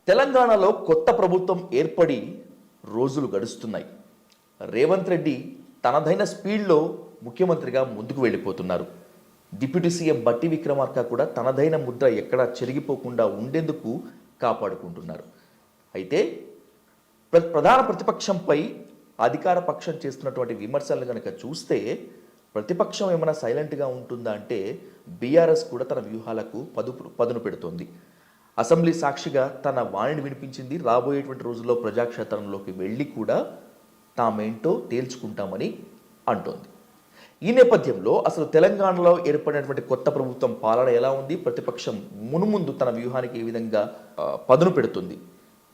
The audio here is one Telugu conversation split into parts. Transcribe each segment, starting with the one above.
తెలంగాణలో కొత్త ప్రభుత్వం ఏర్పడి రోజులు గడుస్తున్నాయి. రేవంత్ రెడ్డి తనదైన స్పీడ్లో ముఖ్యమంత్రిగా ముందుకు వెళ్ళిపోతున్నారు. డిప్యూటీ సీఎం బట్టి విక్రమార్క కూడా తనదైన ముద్ర ఎక్కడా చెరిగిపోకుండా ఉండేందుకు కాపాడుకుంటున్నారు. అయితే ప్రధాన ప్రతిపక్షంపై అధికార పక్షం చేస్తున్నటువంటి విమర్శలను కనుక చూస్తే ప్రతిపక్షం ఏమైనా సైలెంట్గా ఉంటుందా అంటే బీఆర్ఎస్ కూడా తన వ్యూహాలకు పదును పెడుతోంది. అసెంబ్లీ సాక్షిగా తన వాణిని వినిపించింది. రాబోయేటువంటి రోజుల్లో ప్రజాక్షేత్రంలోకి వెళ్ళి కూడా తామేంటో తేల్చుకుంటామని అంటోంది. ఈ నేపథ్యంలో అసలు తెలంగాణలో ఏర్పడినటువంటి కొత్త ప్రభుత్వం పాలన ఎలా ఉంది, ప్రతిపక్షం మునుముందు తన వ్యూహానికి ఏ విధంగా పదును పెడుతుంది,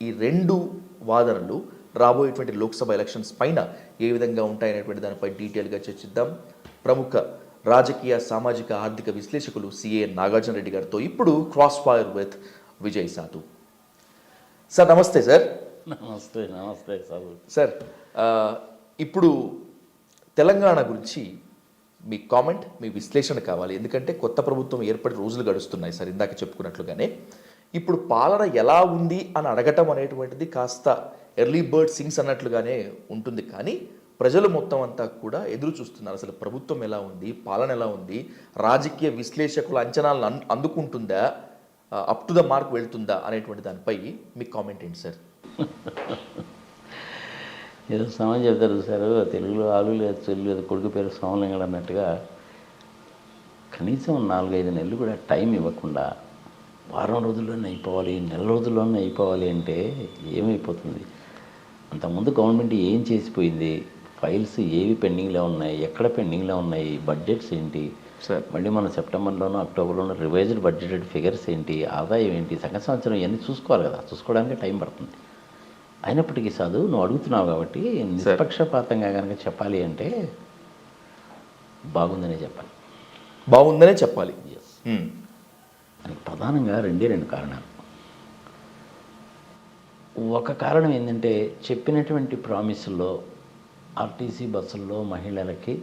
ఈ రెండు వాదనలు రాబోయేటువంటి లోక్సభ ఎలక్షన్స్ పైన ఏ విధంగా ఉంటాయనేటువంటి దానిపై డీటెయిల్గా చర్చిద్దాం. ప్రముఖ రాజకీయ, సామాజిక, ఆర్థిక విశ్లేషకులు సిఏ నాగార్జున రెడ్డి గారితో ఇప్పుడు క్రాస్ ఫైర్ విత్ విజయ్ సాధు. సార్ నమస్తే. సార్ నమస్తే. నమస్తే సార్. సార్ ఇప్పుడు తెలంగాణ గురించి మీ కామెంట్, మీ విశ్లేషణ కావాలి. ఎందుకంటే కొత్త ప్రభుత్వం ఏర్పడి రోజులు గడుస్తున్నాయి సార్. ఇందాక చెప్పుకున్నట్లుగానే ఇప్పుడు పాలన ఎలా ఉంది అని అడగటం అనేటువంటిది కాస్త ఎర్లీ బర్డ్ సింగ్స్ అన్నట్లుగానే ఉంటుంది. కానీ ప్రజలు మొత్తం అంతా కూడా ఎదురు చూస్తున్నారు. అసలు ప్రభుత్వం ఎలా ఉంది, పాలన ఎలా ఉంది, రాజకీయ విశ్లేషకుల అంచనాలను అందుకుంటుందా, అప్ టు ద మార్క్ వెళ్తుందా అనేటువంటి దానిపై మీ కామెంట్ ఏంటి సార్? ఏదో సమాజం చెప్తారు సార్, తెలుగులో ఆలు లేదు చెల్లు లేదు కొడుకు పేరు సోమలింగడు అన్నట్టుగా కనీసం 4-5 నెలలు కూడా టైం ఇవ్వకుండా వారం రోజుల్లోనే అయిపోవాలి, నెల రోజుల్లోనే అయిపోవాలి అంటే ఏమైపోతుంది? అంతకుముందు గవర్నమెంట్ ఏం చేసిపోయింది, ఫైల్స్ ఏవి పెండింగ్లో ఉన్నాయి, ఎక్కడ పెండింగ్లో ఉన్నాయి, బడ్జెట్స్ ఏంటి, మళ్ళీ మన సెప్టెంబర్లోనూ అక్టోబర్లోనూ రివైజ్డ్ బడ్జెటెడ్ ఫిగర్స్ ఏంటి, ఆదాయం ఏంటి, సంవత్సరం ఇవన్నీ చూసుకోవాలి కదా. చూసుకోవడానికి టైం పడుతుంది. అయినప్పటికీ సాధు నువ్వు అడుగుతున్నావు కాబట్టి నిష్పక్షపాతంగా కనుక చెప్పాలి అంటే బాగుందనే చెప్పాలి. బాగుందనే చెప్పాలి. దానికి ప్రధానంగా రెండు కారణాలు. ఒక కారణం ఏంటంటే చెప్పినటువంటి ప్రామిసుల్లో ఆర్టీసీ బస్సుల్లో మహిళలకి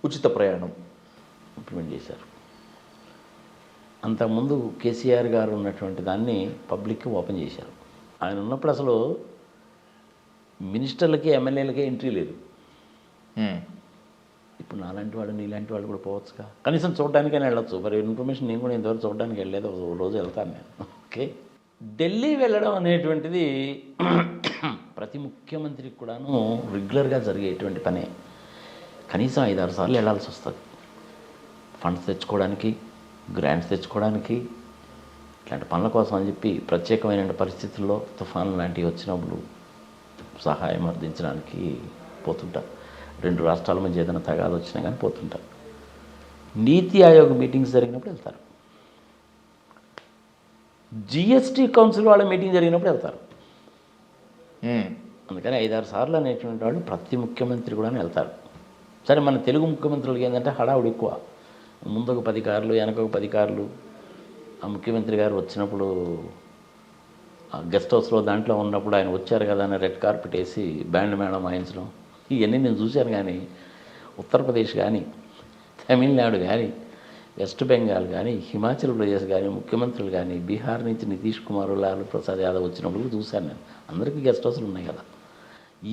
ఉచిత ప్రయాణం ఇంప్లిమెంట్ చేశారు. అంతకుముందు కేసీఆర్ గారు ఉన్నటువంటి దాన్ని పబ్లిక్కి ఓపెన్ చేశారు. ఆయన ఉన్నప్పుడు అసలు మినిస్టర్లకి, ఎమ్మెల్యేలకి ఎంట్రీ లేదు. ఇప్పుడు నాలాంటి వాడు, నీలాంటి వాడు కూడా పోవచ్చుగా, కనీసం చూడడానికైనా వెళ్ళొచ్చు. మరి ఇన్ఫర్మేషన్ నేను కూడా ఇంతవరకు చూడడానికి వెళ్ళలేదు. ఒక రోజు వెళ్తాను నేను. ఓకే, ఢిల్లీ వెళ్ళడం అనేటువంటిది ప్రతి ముఖ్యమంత్రికి కూడాను రెగ్యులర్గా జరిగేటువంటి పనే. కనీసం 5-6 సార్లు వెళ్ళాల్సి వస్తుంది. ఫండ్స్ తెచ్చుకోవడానికి, గ్రాంట్స్ తెచ్చుకోవడానికి, ఇట్లాంటి పనుల కోసం అని చెప్పి ప్రత్యేకమైన పరిస్థితుల్లో తుఫాను లాంటివి వచ్చినప్పుడు సహాయం అందించడానికి పోతుంటారు. 2 రాష్ట్రాల మధ్య ఏదైనా తగాదు వచ్చినా కానీ పోతుంటారు. నీతి ఆయోగ్ మీటింగ్స్ జరిగినప్పుడు వెళ్తారు. జిఎస్టీ కౌన్సిల్ వాళ్ళ మీటింగ్ జరిగినప్పుడు వెళ్తారు. అందుకని 5-6 సార్లు అనేటువంటి వాళ్ళు ప్రతి ముఖ్యమంత్రి కూడా వెళ్తారు. సరే, మన తెలుగు ముఖ్యమంత్రులకి ఏంటంటే హడావుడి ఎక్కువ. ముందుకు 10 కార్లు, వెనకొక 10 కార్లు. ఆ ముఖ్యమంత్రి గారు వచ్చినప్పుడు గెస్ట్ హౌస్లో దాంట్లో ఉన్నప్పుడు ఆయన వచ్చారు కదా అని రెడ్ కార్పెట్ వేసి బ్యాండ్ మేళం వాయించడం, ఇవన్నీ నేను చూశాను. కానీ ఉత్తరప్రదేశ్ కానీ, తమిళనాడు కానీ, వెస్ట్ బెంగాల్ కానీ, హిమాచల్ ప్రదేశ్ కానీ ముఖ్యమంత్రులు కానీ, బీహార్ నుంచి నితీష్ కుమార్, లాలూ ప్రసాద్ యాదవ్ వచ్చినప్పుడు చూశాను నేను. అందరికీ గెస్ట్ హౌస్లు ఉన్నాయి కదా.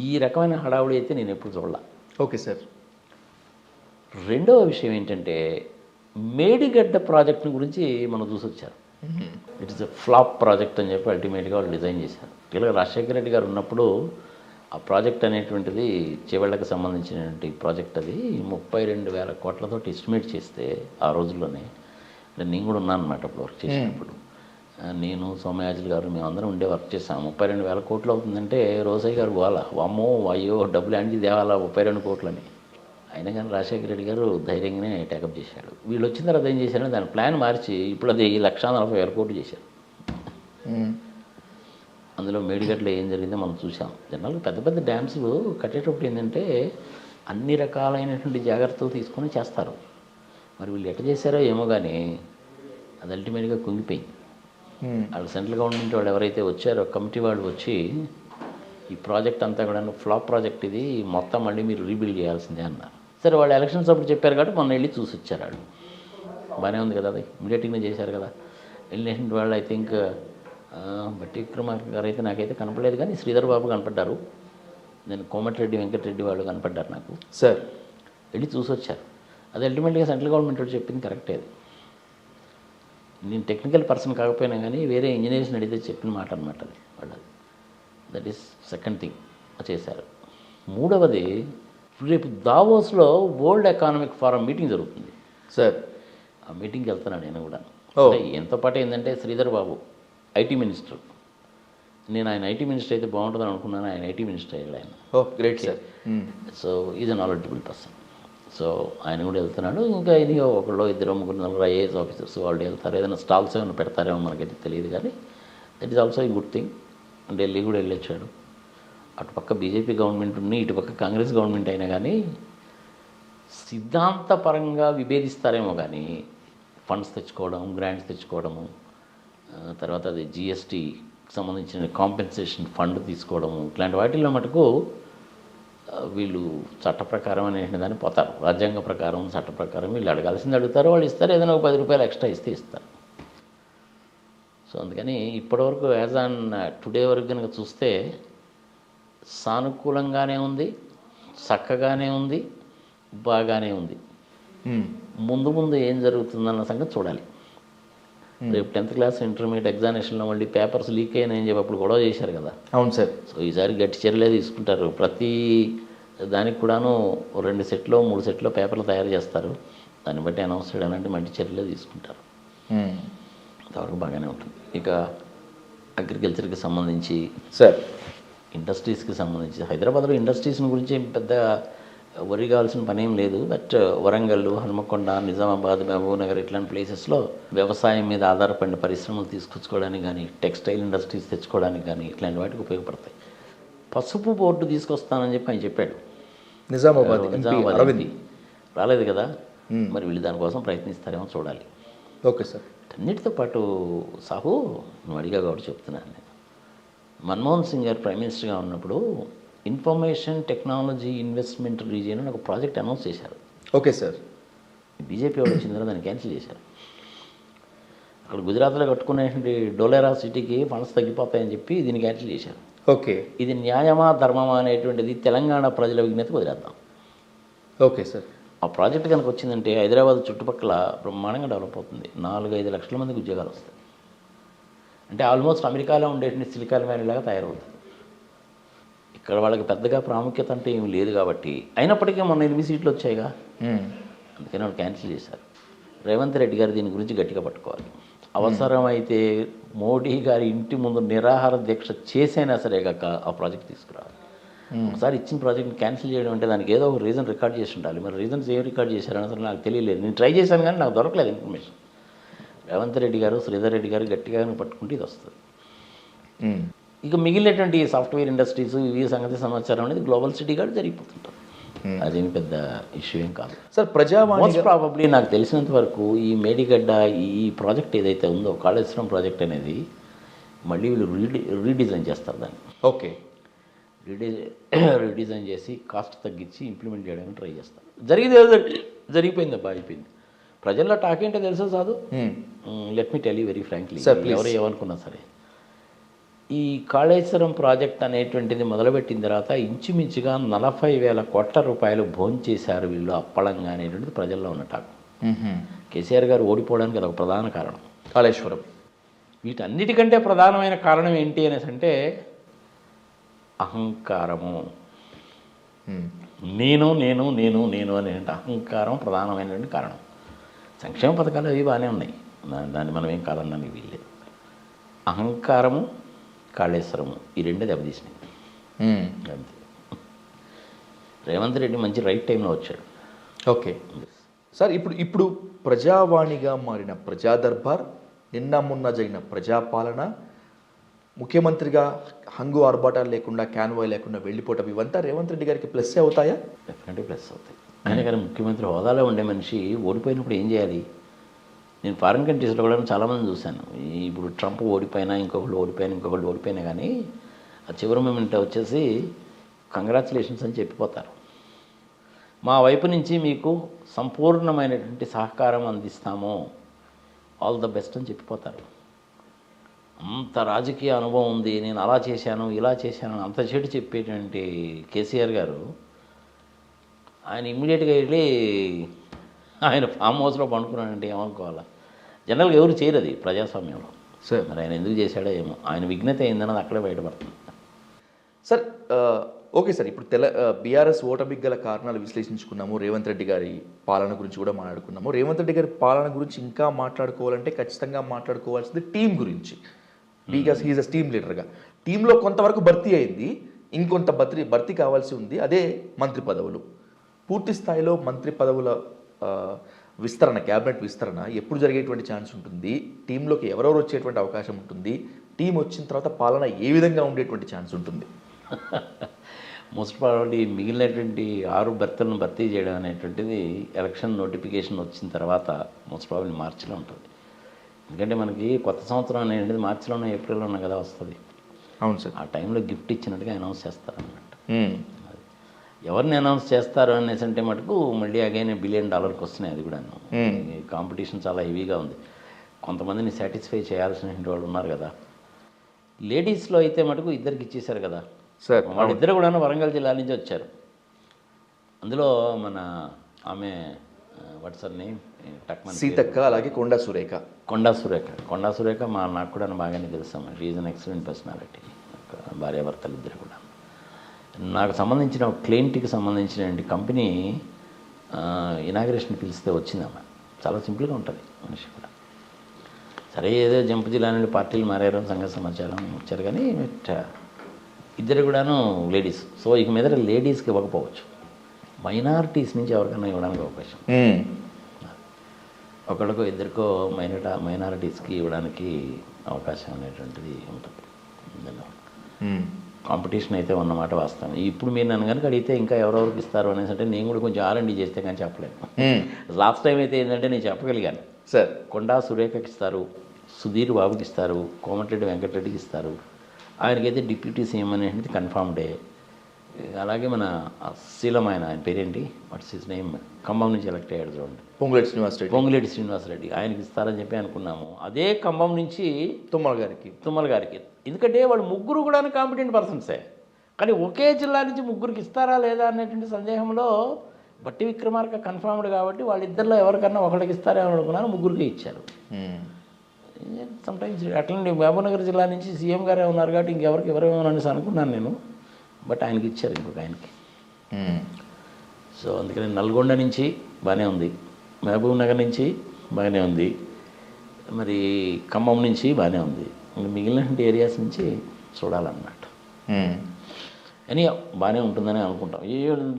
ఈ రకమైన హడావుడి అయితే నేను ఎప్పుడు చూడలే. Okay sir. రెండవ విషయం ఏంటంటే మేడిగడ్డ ప్రాజెక్టుని గురించి మనం చూసి వచ్చారు. It is a flop project అని చెప్పి అల్టిమేట్గా వాళ్ళు డిజైన్ చేశారు. ఇలా రాజశేఖర రెడ్డి గారు ఉన్నప్పుడు ఆ ప్రాజెక్ట్ అనేటువంటిది చేవళ్ళకి సంబంధించినటువంటి ప్రాజెక్ట్. అది 32,000 కోట్లతో ఎస్టిమేట్ చేస్తే ఆ రోజుల్లోనే, నేను కూడా ఉన్నాను అన్నమాట అప్పుడు వర్క్ చేసినప్పుడు. నేను, సోమయాజులు గారు, మేమందరం ఉండే వర్క్ చేసాము. 32,000 కోట్లు అవుతుందంటే రోసయ్య గారు గోల, అమ్మో అయ్యో డబ్బులు అండి దేవాలా 32 కోట్లని. అయినా కానీ రాజశేఖర రెడ్డి గారు ధైర్యంగానే టేకప్ చేశాడు. వీళ్ళు వచ్చిన తర్వాత ఏం చేశారంటే దాని ప్లాన్ మార్చి ఇప్పుడు అది 1,40,000 కోట్లు చేశారు. అందులో మేడిగడ్డలో ఏం జరిగిందో మనం చూసాం. జనరల్గా పెద్ద పెద్ద డ్యామ్స్లు కట్టేటప్పుడు ఏంటంటే అన్ని రకాలైనటువంటి జాగ్రత్తలు తీసుకొని చేస్తారు. మరి వీళ్ళు ఎట్లా చేశారో ఏమో కానీ అది అల్టిమేట్గా కుంగిపోయింది. వాళ్ళు సెంట్రల్ గవర్నమెంట్ వాళ్ళు ఎవరైతే వచ్చారో కమిటీ వాళ్ళు వచ్చి ఈ ప్రాజెక్ట్ అంతా కూడా ఫ్లాప్ ప్రాజెక్ట్, ఇది మొత్తం మళ్ళీ మీరు రీబిల్డ్ చేయాల్సిందే అన్నారు. సరే, వాళ్ళు ఎలక్షన్స్ అప్పుడు చెప్పారు కాబట్టి మొన్న వెళ్ళి చూసి వచ్చారు వాళ్ళు. బాగానే ఉంది కదా, అది ఇమీడియట్గానే చేశారు కదా. ఎలినేషన్ వాళ్ళు ఐ థింక్ బట్టి విక్రమార్క గారు అయితే నాకైతే కనపడలేదు, కానీ శ్రీధర్ బాబు కనపడ్డారు, నేను కోమటిరెడ్డి వెంకటరెడ్డి వాళ్ళు కనపడ్డారు నాకు. సార్ వెళ్ళి చూసి వచ్చారు. అది అల్టిమేట్గా సెంట్రల్ గవర్నమెంట్ వాడు చెప్పింది కరెక్టే. అది నేను టెక్నికల్ పర్సన్ కాకపోయినా కానీ వేరే ఇంజనీర్స్ని అడిగితే చెప్పిన మాట అనమాట అది వాళ్ళది. దట్ ఈస్ సెకండ్ థింగ్ చేశారు. మూడవది, రేపు దావోస్లో వరల్డ్ ఎకానమిక్ ఫోరం మీటింగ్ జరుగుతుంది సార్. ఆ మీటింగ్కి వెళ్తున్నాను నేను కూడా. ఓ. అంటే ఎంతో పాటు ఏంటంటే శ్రీధర్ బాబు ఐటీ మినిస్టర్, నేను ఆయన ఐటీ మినిస్టర్ అయితే బాగుంటుందని అనుకున్నాను, ఆయన ఐటీ మినిస్టర్ అయ్యాడు ఆయన. Oh great sir. So is a knowledgeable person. So ఆయన కూడా వెళ్తున్నాడు. ఇంకా ఇది ఒకళ్ళు ఇద్దరు ముగ్గురు నలుగురు ఐఏఎస్ ఆఫీసర్స్ వాళ్ళు వెళ్తారు. ఏదైనా స్టాల్స్ ఏమైనా పెడతారేమో మనకైతే తెలియదు, కానీ that is also a good thing. Delhi కూడా వెళ్ళొచ్చాడు. అటుపక్క బీజేపీ గవర్నమెంట్ ఉన్నాయి, ఇటుపక్క కాంగ్రెస్ గవర్నమెంట్ అయినా కానీ సిద్ధాంతపరంగా విభేదిస్తారేమో కానీ ఫండ్స్ తెచ్చుకోవడం, గ్రాంట్స్ తెచ్చుకోవడము, తర్వాత అది జిఎస్టీకి సంబంధించిన కాంపెన్సేషన్ ఫండ్ తీసుకోవడము, ఇట్లాంటి వాటిల్లో మటుకు వీళ్ళు చట్ట ప్రకారం అనేటువంటి దాన్ని పోతారు. రాజ్యాంగ ప్రకారం, చట్ట ప్రకారం వీళ్ళు అడగాల్సింది అడుగుతారు, వాళ్ళు ఇస్తారు. ఏదైనా ఒక 10 రూపాయలు ఎక్స్ట్రా ఇస్తే ఇస్తారు. సో అందుకని ఇప్పటివరకు యాజ్ ఆన్ టుడే వరకు కనుక చూస్తే సానుకూలంగానే ఉంది, చక్కగానే ఉంది, బాగానే ఉంది. ముందు ముందు ఏం జరుగుతుందన్న సంగతి చూడాలి. రేపు 10th క్లాస్ ఇంటర్మీడియట్ ఎగ్జామినేషన్లో మళ్ళీ పేపర్స్ లీక్ అయినాయని చెప్పి అప్పుడు గొడవ చేశారు కదా. అవును సార్. సో ఈసారి గట్టి చర్యలే తీసుకుంటారు. ప్రతి దానికి కూడాను 2 సెట్లో 3 సెట్లో పేపర్లు తయారు చేస్తారు. దాన్ని బట్టి అనౌన్స్ చేయడానికి మంచి చర్యలే తీసుకుంటారు. అంతవరకు బాగానే ఉంటుంది. ఇక అగ్రికల్చర్కి సంబంధించి సార్, ఇండస్ట్రీస్కి సంబంధించి హైదరాబాద్లో ఇండస్ట్రీస్ గురించి పెద్ద వరి కావాల్సిన పని ఏం లేదు. బట్ వరంగల్, హనుమకొండ, నిజామాబాద్, మహబూబ్నగర్ ఇట్లాంటి ప్లేసెస్లో వ్యవసాయం మీద ఆధారపడిన పరిశ్రమలు తీసుకొచ్చుకోవడానికి కానీ, టెక్స్టైల్ ఇండస్ట్రీస్ తెచ్చుకోవడానికి కానీ ఇట్లాంటి వాటికి ఉపయోగపడతాయి. పసుపు బోర్డు తీసుకొస్తానని చెప్పి ఆయన చెప్పాడు. నిజామాబాద్ రాలేదు కదా, మరి వీళ్ళు దానికోసం ప్రయత్నిస్తారేమో చూడాలి. Okay sir. అన్నిటితో పాటు సాహు, నువ్వు అడిగా కాబట్టి చెప్తున్నాను నేను. మన్మోహన్ సింగ్ గారు ప్రైమ్ మినిస్టర్గా ఉన్నప్పుడు ఇన్ఫర్మేషన్ టెక్నాలజీ ఇన్వెస్ట్మెంట్ రీజియన్ అని ఒక ప్రాజెక్ట్ అనౌన్స్ చేశారు. Okay sir. బీజేపీ వాళ్ళు వచ్చిన తర్వాత దాన్ని క్యాన్సిల్ చేశారు. అక్కడ గుజరాత్లో కట్టుకునేటువంటి డోలేరా సిటీకి ఫండ్స్ తగ్గిపోతాయని చెప్పి దీన్ని క్యాన్సిల్ చేశారు. ఓకే. ఇది న్యాయమా ధర్మమా అనేటువంటిది తెలంగాణ ప్రజల విజ్ఞతకు వదిలేద్దాం. Okay sir. ఆ ప్రాజెక్ట్ కనుక వచ్చిందంటే హైదరాబాద్ చుట్టుపక్కల బ్రహ్మాండంగా డెవలప్ అవుతుంది. 4-5 లక్షల మందికి ఉద్యోగాలు వస్తాయి. అంటే ఆల్మోస్ట్ అమెరికాలో ఉండేటువంటి సిలికాన్ వ్యాలీ లాగా తయారవుతుంది. ఇక్కడ వాళ్ళకి పెద్దగా ప్రాముఖ్యత అంటే ఏమి లేదు కాబట్టి, అయినప్పటికీ మొన్న 8 సీట్లు వచ్చాయిగా, అందుకని వాళ్ళు క్యాన్సిల్ చేశారు. రేవంత్ రెడ్డి గారు దీని గురించి గట్టిగా పట్టుకోవాలి. అవసరమైతే మోడీ గారి ఇంటి ముందు నిరాహార దీక్ష చేసైనా సరే కాక ఆ ప్రాజెక్ట్ తీసుకురావాలి. ఒకసారి ఇచ్చిన ప్రాజెక్ట్ని క్యాన్సిల్ చేయడం అంటే దానికి ఏదో ఒక రీజన్ రికార్డ్ చేసి ఉండాలి. మరి రీజన్స్ ఏం రికార్డ్ చేశారని అసలు నాకు తెలియలేదు. నేను ట్రై చేశాను కానీ నాకు దొరకలేదు ఇన్ఫర్మేషన్. రేవంత్ రెడ్డి గారు, శ్రీధర్ రెడ్డి గారు గట్టిగా పట్టుకుంటే ఇది వస్తుంది. ఇక మిగిలినటువంటి సాఫ్ట్వేర్ ఇండస్ట్రీస్ ఇవి సంగతి సమాచారం అనేది గ్లోబల్ సిటీ గారు జరిగిపోతుంటారు. అదేమి పెద్ద ఇష్యూ ఏం కాదు సార్. మోస్ట్ ప్రాబబ్లీ నాకు తెలిసినంత వరకు ఈ మేడిగడ్డ ఈ ప్రాజెక్ట్ ఏదైతే ఉందో కాళేశ్వరం ప్రాజెక్ట్ అనేది మళ్ళీ వీళ్ళు రీడిజైన్ చేస్తారు దాన్ని. ఓకే. రీడిజైన్ చేసి కాస్ట్ తగ్గించి ఇంప్లిమెంట్ చేయడానికి ట్రై చేస్తారు. జరిగిపోయింది అబ్బా, అయిపోయింది. ప్రజల్లో టాక్ ఏంటో తెలుసా సాధు? Let me tell you very frankly, ఎవరు ఏమనుకున్నా సరే, ఈ కాళేశ్వరం ప్రాజెక్ట్ అనేటువంటిది మొదలుపెట్టిన తర్వాత ఇంచుమించుగా 40,000 కోట్ల రూపాయలు భోంచేశారు వీళ్ళు అప్పళంగా అనేటువంటిది ప్రజల్లో ఉన్న టాక్. కేసీఆర్ గారు ఓడిపోవడానికి అది ఒక ప్రధాన కారణం కాళేశ్వరం. వీటన్నిటికంటే ప్రధానమైన కారణం ఏంటి అనేసి అంటే అహంకారము. నేను నేను నేను నేను అనే అహంకారం ప్రధానమైనటువంటి కారణం. సంక్షేమ పథకాలు అవి బాగానే ఉన్నాయి, దాన్ని మనం ఏం కాదన్నానికి వీల్లేదు. అహంకారము, కాళేశ్వరము ఈ రెండే దెబ్బతీసినాయి అంతే. రేవంత్ రెడ్డి మంచి రైట్ టైంలో వచ్చాడు. Okay sir. ఇప్పుడు ప్రజావాణిగా మారిన ప్రజా దర్బార్, నిన్న మొన్న జరిగిన ప్రజాపాలన, ముఖ్యమంత్రిగా హంగు ఆర్భాటాలు లేకుండా, క్యాన్వాయ్ లేకుండా వెళ్ళిపోవటం, ఇవంతా రేవంత్ రెడ్డి గారికి ప్లస్ అవుతాయా? డెఫినెట్లీ ప్లస్ అవుతాయి. ఆయన కానీ ముఖ్యమంత్రి హోదాలో ఉండే మనిషి ఓడిపోయినప్పుడు ఏం చేయాలి? నేను ఫారిన్ కంట్రీస్లో కూడా చాలామంది చూశాను. ఇప్పుడు ట్రంప్ ఓడిపోయినా, ఇంకొకళ్ళు ఓడిపోయినా కానీ ఆ చివరి మూమెంట్ వచ్చేసి కంగ్రాచులేషన్స్ అని చెప్పిపోతారు. మా వైపు నుంచి మీకు సంపూర్ణమైనటువంటి సహకారం అందిస్తాము, ఆల్ ద బెస్ట్ అని చెప్పిపోతారు. అంత రాజకీయ అనుభవం ఉంది, నేను అలా చేశాను ఇలా చేశాను అంత చెడు చెప్పేటువంటి కేసీఆర్ గారు ఆయన ఇమ్మీడియట్గా వెళ్ళి ఆయన ఫామ్ హౌస్లో పండుకున్నాడంటే ఏమనుకోవాలా? జనరల్గా ఎవరు చేయరు అది ప్రజాస్వామ్యంలో. సార్ మరి ఆయన ఎందుకు చేశాడో ఏమో, ఆయన విఘ్నత అయిందన్నది అక్కడే బయటపడుతుంది. సార్ ఓకే సార్, ఇప్పుడు బీఆర్ఎస్ ఓటమికి గల కారణాలు విశ్లేషించుకున్నాము, రేవంత్ రెడ్డి గారి పాలన గురించి కూడా మాట్లాడుకున్నాము. రేవంత్ రెడ్డి గారి పాలన గురించి ఇంకా మాట్లాడుకోవాలంటే ఖచ్చితంగా మాట్లాడుకోవాల్సింది టీం గురించి. బికాస్ హీఈస్ అ టీమ్ లీడర్గా టీంలో కొంతవరకు భర్తీ అయింది, ఇంకొంత భర్తీ కావాల్సి ఉంది, అదే మంత్రి పదవులు. పూర్తి స్థాయిలో మంత్రి పదవుల విస్తరణ, క్యాబినెట్ విస్తరణ ఎప్పుడు జరిగేటువంటి ఛాన్స్ ఉంటుంది, టీంలోకి ఎవరెవరు వచ్చేటువంటి అవకాశం ఉంటుంది, టీం వచ్చిన తర్వాత పాలన ఏ విధంగా ఉండేటువంటి ఛాన్స్ ఉంటుంది? మోస్ట్ ప్రాబబ్లీ మిగిలినటువంటి 6 బెర్తలను భర్తీ చేయడం అనేటువంటిది ఎలక్షన్ నోటిఫికేషన్ వచ్చిన తర్వాత మోస్ట్ ప్రాబబ్లీ మార్చిలో ఉంటుంది. ఎందుకంటే మనకి కొత్త సంవత్సరం అనేది మార్చిలోనో ఏప్రిల్లోనో కదా వస్తుంది. అవును సార్. ఆ టైంలో గిఫ్ట్ ఇచ్చినట్టుగా అనౌన్స్ చేస్తారన్నమాట. ఎవరిని అనౌన్స్ చేస్తారు అనేసి అంటే మటుకు మళ్ళీ అగైన్ $1 బిలియన్ వస్తున్నాయి. అది కూడా కాంపిటీషన్ చాలా హెవీగా ఉంది. కొంతమందిని సాటిస్ఫై చేయాల్సిన వాళ్ళు ఉన్నారు కదా. లేడీస్లో అయితే మటుకు ఇద్దరికి ఇచ్చేశారు కదా సార్. వాళ్ళిద్దరు కూడా వరంగల్ జిల్లా నుంచి వచ్చారు. అందులో మన ఆమె వాట్సర్ని సీతక్క, అలాగే కొండా సురేఖ. కొండా సురేఖ నాకు కూడా బాగానే తెలుసాము. She's an excellent personality. భార్యాభర్తలు ఇద్దరు కూడా. నాకు సంబంధించిన క్లయింట్కి సంబంధించిన కంపెనీ ఇనాగ్రేషన్ పిలిస్తే వచ్చిందమ్మా. చాలా సింపుల్గా ఉంటుంది మనిషి కూడా. సరే ఏదో జంపు జిల్లా నుండి పార్టీలు మారారు, సంఘ సమాచారం వచ్చారు, కానీ ఇద్దరు కూడాను లేడీస్. సో ఇక మీద లేడీస్కి ఇవ్వకపోవచ్చు, మైనారిటీస్ నుంచి ఎవరికైనా ఇవ్వడానికి అవకాశం. ఒకళ్ళకో ఇద్దరికో మైనారిటీస్కి ఇవ్వడానికి అవకాశం అనేటువంటిది ఉంటుంది. ఇందులో కాంపిటీషన్ అయితే ఉన్నమాట వాస్తవం. ఇప్పుడు మీరు నన్ను కనుక అడిగితే ఇంకా ఎవరెవరికి ఇస్తారు అనేసి అంటే నేను కూడా కొంచెం R&D చేస్తే కానీ చెప్పలేను. లాస్ట్ టైం అయితే ఏంటంటే నేను చెప్పగలిగాను సార్. కొండా సురేఖకి ఇస్తారు, సుధీర్ బాబుకి ఇస్తారు, కోమటిరెడ్డి వెంకటరెడ్డికి ఇస్తారు. ఆయనకైతే డిప్యూటీ సీఎం అనేది కన్ఫర్మ్డే. అలాగే మన శీలం ఆయన పేరేంటి, వాట్స్ హిస్ నేమ్, ఖమ్మం నుంచి ఎలక్ట్ అయ్యాడు చూడండి, పొంగులేటి శ్రీనివాసరెడ్డి, ఆయనకి ఇస్తారని చెప్పి అనుకున్నాము. అదే ఖమ్మం నుంచి తుమ్మల గారికి. ఎందుకంటే వాళ్ళు ముగ్గురు కూడా కాంపిటెంట్ పర్సన్సే, కానీ ఒకే జిల్లా నుంచి ముగ్గురికి ఇస్తారా లేదా అనేటువంటి సందేహంలో బట్టి విక్రమార్క కన్ఫర్మ్డ్ కాబట్టి వాళ్ళిద్దరిలో ఎవరికన్నా ఒకరికి ఇస్తారేమో అనుకున్నాను, ముగ్గురికి ఇచ్చారు. సమ్టైమ్స్ అట్లనే మహబూబ్నగర్ జిల్లా నుంచి సీఎం గారే ఉన్నారు కాబట్టి ఇంకెవరికి ఎవరేమో అనేసి అనుకున్నాను నేను. బట్ ఆయనకి ఇచ్చారు, ఇంకొక ఆయనకి. సో అందుకని నల్గొండ నుంచి బాగానే ఉంది, మహబూబ్ నగర్ నుంచి బాగానే ఉంది, మరి ఖమ్మం నుంచి బాగానే ఉంది. మిగిలిన ఏరియాస్ నుంచి చూడాలన్నమాట. అని బాగానే ఉంటుందని అనుకుంటాం.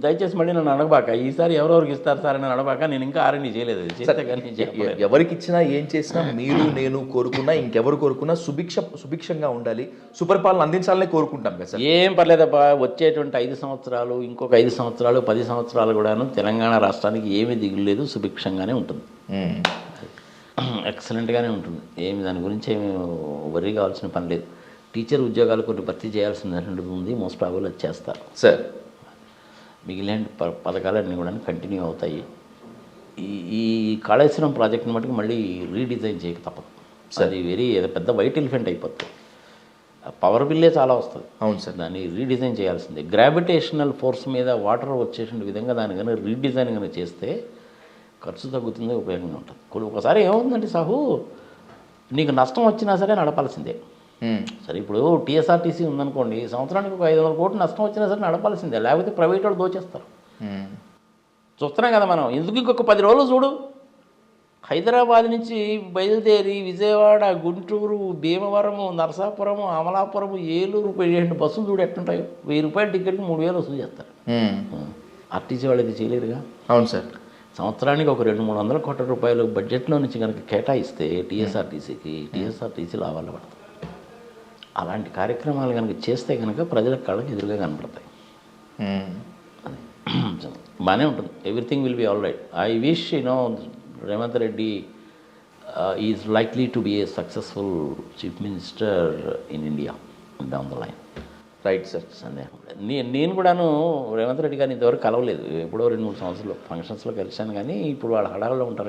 దయచేసి మళ్ళీ నన్ను అడగబాక, ఈసారి ఎవరెవరికి ఇస్తారు సార్ అని అడగబాక. నేను ఇంకా R&D చేయలేదు. ఎవరికి ఇచ్చినా ఏం చేసినా మీరు నేను కోరుకున్నా ఇంకెవరు కోరుకున్నా సుభిక్షంగా ఉండాలి, సుపరిపాలన అందించాలనే కోరుకుంటాం కదా సార్. ఏం పర్లేదబ్బా, వచ్చేటువంటి 5 సంవత్సరాలు ఇంకొక 5 సంవత్సరాలు 10 సంవత్సరాలు కూడాను తెలంగాణ రాష్ట్రానికి ఏమీ దిగులేదు, సుభిక్షంగానే ఉంటుంది, ఎక్సలెంట్గానే ఉంటుంది. ఏమి దాని గురించి ఏమి వర్రీ కావాల్సిన పని లేదు. టీచర్ ఉద్యోగాలు కొన్ని భర్తీ చేయాల్సింది ఉంది, మోస్ట్ ప్రాబబుల్ అది చేస్తారు సార్. మిగిలిన పథకాలన్నీ కూడా కంటిన్యూ అవుతాయి. ఈ కాళేశ్వరం ప్రాజెక్ట్ని మటుకు మళ్ళీ రీడిజైన్ చేయక తప్పదు. అది పెద్ద వైట్ ఎలిఫెంట్ అయిపోతుంది. పవర్ బిల్లే చాలా వస్తుంది. అవును సార్. దాన్ని రీడిజైన్ చేయాల్సిందే. గ్రావిటేషనల్ ఫోర్స్ మీద వాటర్ వచ్చేసిన విధంగా దాన్ని కనుక రీడిజైన్ కనుక చేస్తే ఖర్చు తగ్గుతుంది, ఉపయోగంగా ఉంటుంది. ఒకసారి ఏమవుతుందంటే సాహు, నీకు నష్టం వచ్చినా సరే నడపాల్సిందే. సరే ఇప్పుడు TSRTC ఉందనుకోండి, సంవత్సరానికి ఒక 500 కోట్లు నష్టం వచ్చినా సరే నడపాల్సిందే, లేకపోతే ప్రైవేట్ వాళ్ళు దోచేస్తారు. చూస్తున్నాం కదా మనం. ఎందుకు ఇంకొక 10 రోజులు చూడు, హైదరాబాద్ నుంచి బయలుదేరి విజయవాడ, గుంటూరు, భీమవరము, నరసాపురము, అమలాపురము, ఏలూరు 17 బస్సులు చూడు ఎట్టుంటాయి. ₹1000 టికెట్కి 3000 వసూలు చేస్తారు. RTC వాళ్ళకి చేయలేరుగా. అవును సార్. సంవత్సరానికి ఒక 200-300 కోట్ల రూపాయలు బడ్జెట్లో నుంచి కనుక కేటాయిస్తే TSRTC లాభాలు పడతాయి. అలాంటి కార్యక్రమాలు కనుక చేస్తే కనుక ప్రజల కళ్ళకి ఎదురుగా కనపడతాయి. బాగానే ఉంటుంది. Everything will be all right. I wish Revanth Reddy is likely to be a successful chief minister in India down the line. Right sir. సందేహం లేదు. నేను కూడాను రేవంత్ రెడ్డి గారిని ఇంతవరకు కలవలేదు. ఎప్పుడో 2-3 సంవత్సరాలు ఫంక్షన్స్లో కలిశాను, కానీ ఇప్పుడు వాళ్ళ హడావుల్లో ఉంటారు